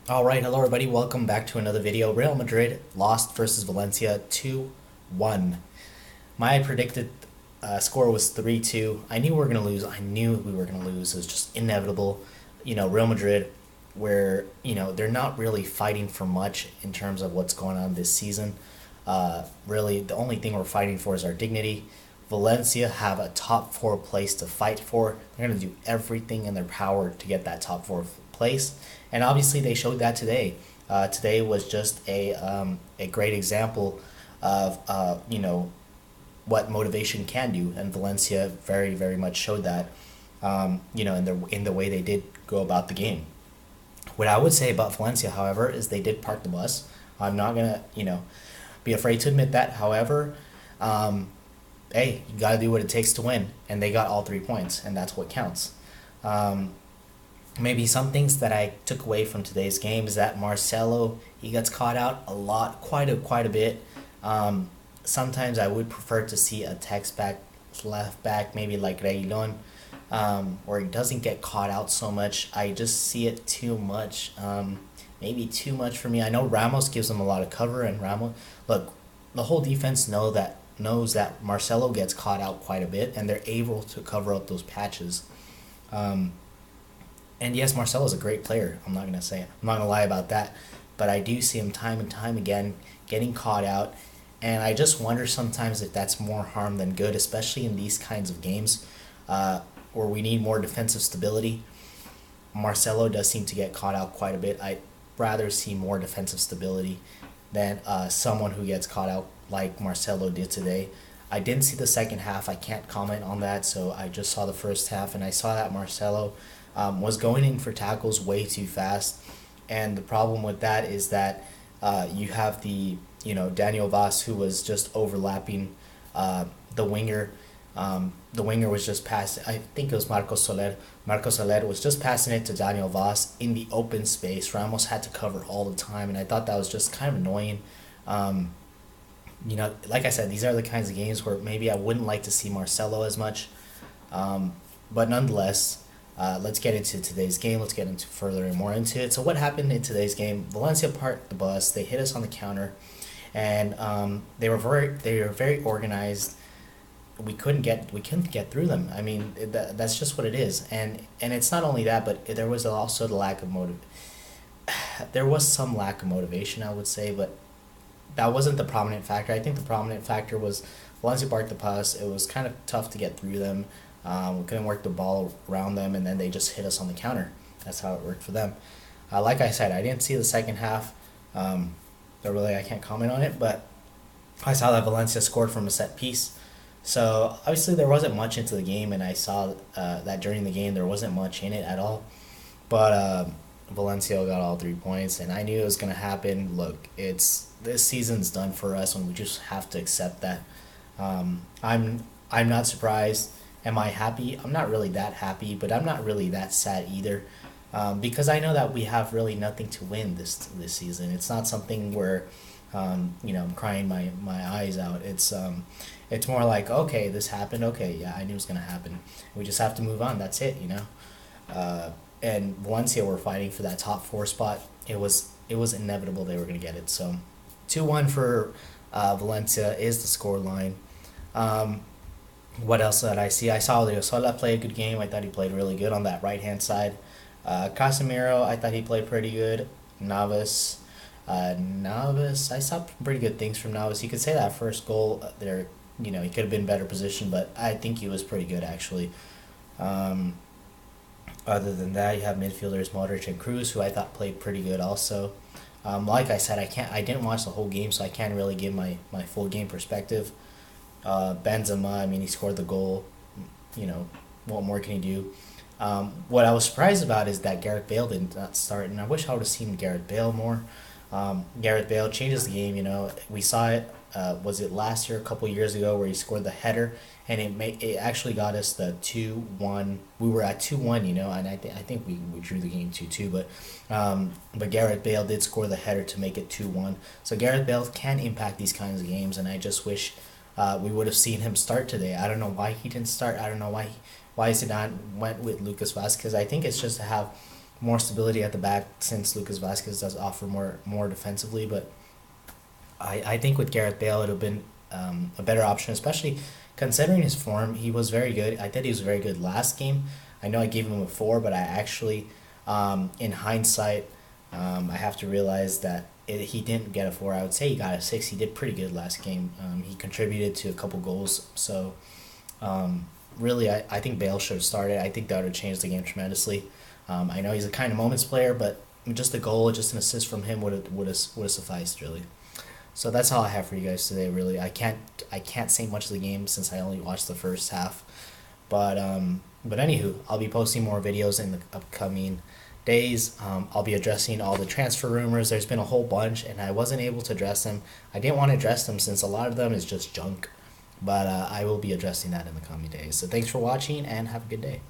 All right, hello everybody. Welcome back to another video. Real Madrid lost versus Valencia 2-1. My predicted score was 3-2. I knew we were going to lose. I knew we were going to lose. It was just inevitable. Real Madrid, where, they're not really fighting for much in terms of what's going on this season. Really, the only thing we're fighting for is our dignity. Valencia have a top four place to fight for. They're going to do everything in their power to get that top four place, and obviously they showed that today. Today was just a great example of what motivation can do, and Valencia very much showed that. In the way they did go about the game. What I would say about Valencia, however, is they did park the bus. I'm not gonna be afraid to admit that. However, um, hey, you got to do what it takes to win, and they got all 3 points, and that's what counts. Um, Maybe some things that I took away from today's game is that Marcelo, he gets caught out a lot, quite a bit. Um, Sometimes I would prefer to see a text back, left back, maybe like Reilon, where he doesn't get caught out so much. I just see it too much, maybe too much for me. I know Ramos gives him a lot of cover, and Ramos, look, the whole defense knows that Marcelo gets caught out quite a bit, and they're able to cover up those patches. Um, and yes, Marcelo's a great player. I'm not gonna lie about that. But I do see him time and time again getting caught out, and I just wonder sometimes if that's more harm than good, especially in these kinds of games, where we need more defensive stability. Marcelo does seem to get caught out quite a bit. I'd rather see more defensive stability than someone who gets caught out like Marcelo did today. I didn't see the second half. I can't comment on that, so I just saw the first half, and I saw that Marcelo was going in for tackles way too fast. And the problem with that is that you have Daniel Vaz, who was just overlapping the winger. The winger was just passing. I think it was Marcos Soler. Marcos Soler was just passing it to Daniel Vaz in the open space. Ramos had to cover all the time, and I thought that was just kind of annoying. Um, like I said, these are the kinds of games where maybe I wouldn't like to see Marcelo as much. But nonetheless, let's get into today's game. Let's get into further and more into it. So what happened in today's game? Valencia parked the bus. They hit us on the counter, and they were very organized. We couldn't get through them. I mean, that's just what it is. And it's not only that, but there was also the lack of motive. There was some lack of motivation, I would say, but that wasn't the prominent factor. I think the prominent factor was Valencia parked the bus. It was kind of tough to get through them. We couldn't work the ball around them, and then they just hit us on the counter. That's how it worked for them. Like I said, I didn't see the second half. So really, I can't comment on it, but I saw that Valencia scored from a set piece. So obviously, there wasn't much into the game, and I saw that during the game there wasn't much in it at all. But Valencia got all 3 points, and I knew it was gonna happen. Look, it's this season's done for us, and we just have to accept that. I'm not surprised. Am I happy? I'm not really that happy, but I'm not really that sad either, because I know that we have really nothing to win this season. It's not something where I'm crying my eyes out. It's more like, okay, this happened. Okay, yeah, I knew it was gonna happen. We just have to move on. That's it. And Valencia were fighting for that top four spot. It was inevitable they were gonna get it. So, 2-1 for Valencia is the score line. Um, what else did I see? I saw Odriozola play a good game. I thought he played really good on that right hand side. Casemiro, I thought he played pretty good. Navas, I saw pretty good things from Navas. You could say that first goal there, he could have been better positioned, but I think he was pretty good actually. Um, Other than that, you have midfielders Modric and Cruz, who I thought played pretty good also. Like I said, I didn't watch the whole game, so I can't really give my full game perspective. Benzema, I mean, he scored the goal. You know, what more can he do? What I was surprised about is that Gareth Bale did not start, and I wish I would have seen Gareth Bale more. Gareth Bale changes the game. We saw it. Was it last year, a couple years ago, where he scored the header, and it actually got us the 2-1. We were at 2-1, and I think we drew the game 2-2, but Gareth Bale did score the header to make it 2-1. So Gareth Bale can impact these kinds of games, and I just wish we would have seen him start today. I don't know why he didn't start. I don't know why Zidane went with Lucas Vazquez. I think it's just to have more stability at the back since Lucas Vasquez does offer more defensively. But I think with Gareth Bale, it would have been a better option, especially considering his form. He was very good. I thought he was very good last game. I know I gave him a 4, but I actually, in hindsight, I have to realize that he didn't get a 4. I would say he got a 6. He did pretty good last game. He contributed to a couple goals. So, really, I think Bale should have started. I think that would have changed the game tremendously. I know he's a kind of moments player, but just a goal, just an assist from him would have sufficed, really. So that's all I have for you guys today. Really, I can't say much of the game since I only watched the first half. But anywho, I'll be posting more videos in the upcoming days. I'll be addressing all the transfer rumors. There's been a whole bunch, and I wasn't able to address them. I didn't want to address them since a lot of them is just junk. But I will be addressing that in the coming days. So thanks for watching, and have a good day.